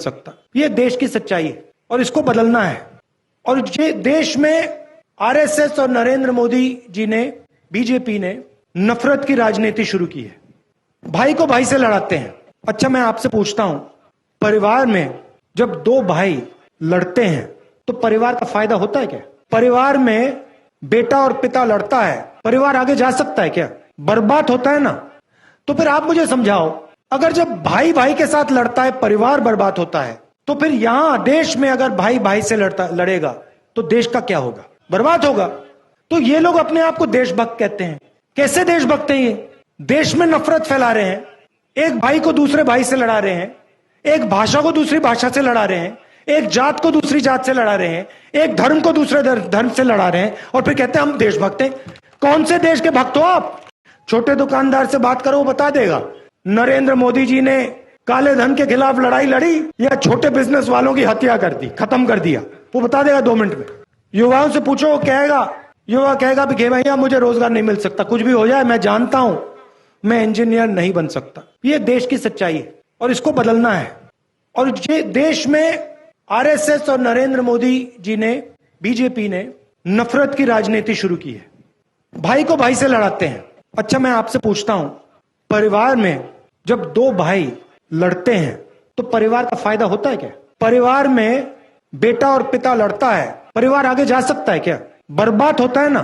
सकता। ये देश की सच्चाई है और इसको बदलना है। और ये देश में आरएसएस और नरेंद्र मोदी जी ने, बीजेपी ने नफरत की राजनीति शुरू की है। भाई को भाई से लड़ाते हैं। अच्छा, मैं आपसे पूछता हूं, परिवार में जब दो भाई लड़ते हैं तो परिवार का फायदा होता है क्या? परिवार में बेटा और पिता लड़ता है, परिवार आगे जा सकता है क्या? बर्बाद होता है ना। तो फिर आप मुझे समझाओ, अगर जब भाई भाई के साथ लड़ता है परिवार बर्बाद होता है, तो फिर यहां देश में अगर भाई भाई से लड़ेगा तो देश का क्या होगा? बर्बाद होगा। तो ये लोग अपने आप को देशभक्त कहते हैं। कैसे देशभक्त हैं ये? देश में नफरत फैला रहे हैं, एक भाई को दूसरे भाई से लड़ा रहे हैं, एक भाषा को दूसरी भाषा से लड़ा रहे हैं, एक जात को दूसरी जात से लड़ा रहे हैं, एक धर्म को दूसरे धर्म से लड़ा रहे हैं, और फिर कहते हैं हम देशभक्त हैं। कौन से देश के भक्त हो आप? छोटे दुकानदार से बात करो, वो बता देगा नरेंद्र मोदी जी ने काले धन के खिलाफ लड़ाई लड़ी या छोटे बिजनेस वालों की हत्या कर दी, खत्म कर दिया, वो बता देगा 2 मिनट में। युवाओं से पूछो, वो कहेगा, युवा कहेगा कि भैया मुझे रोजगार नहीं मिल सकता, कुछ भी हो जाए मैं जानता हूं मैं इंजीनियर नहीं बन सकता। ये देश की सच्चाई है और इसको बदलना है। और ये देश में आरएसएस और नरेंद्र मोदी जी ने, बीजेपी ने नफरत की राजनीति शुरू की है। भाई को भाई से लड़ाते हैं। अच्छा, मैं आपसे पूछता हूं, परिवार में जब दो भाई लड़ते हैं तो परिवार का फायदा होता है क्या? परिवार में बेटा और पिता लड़ता है, परिवार आगे जा सकता है क्या? बर्बाद होता है ना।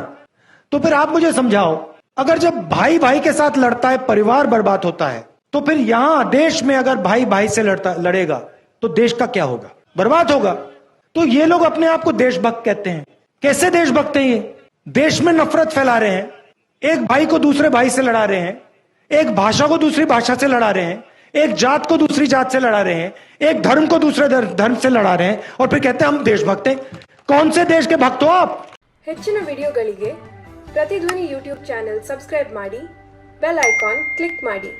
तो फिर आप मुझे समझाओ, अगर जब भाई भाई के साथ लड़ता है परिवार बर्बाद होता है, तो फिर यहां देश में अगर भाई भाई से लड़ेगा तो देश का क्या होगा? बर्बाद होगा। तो ये लोग अपने आप को देशभक्त कहते हैं। कैसे देशभक्त हैं ये? देश में नफरत फैला रहे हैं, एक भाई को दूसरे भाई से लड़ा रहे हैं, एक भाषा को दूसरी भाषा से लड़ा रहे हैं, एक जात को दूसरी जात से लड़ा रहे हैं, एक धर्म को दूसरे धर्म से लड़ा रहे हैं, और फिर कहते हैं हम देशभक्त हैं। कौन से देश के भक्त हो आप? ಹೆಚ್ಚಿನ ವಿಡಿಯೋಗಳಿಗೆ ಪ್ರತಿಧ್ವನಿ ಯೂಟ್ಯೂಬ್ ಚಾನೆಲ್ ಸಬ್ಸ್ಕ್ರೈಬ್ ಮಾಡಿ, ಬೆಲ್ ಐಕಾನ್ ಕ್ಲಿಕ್ ಮಾಡಿ।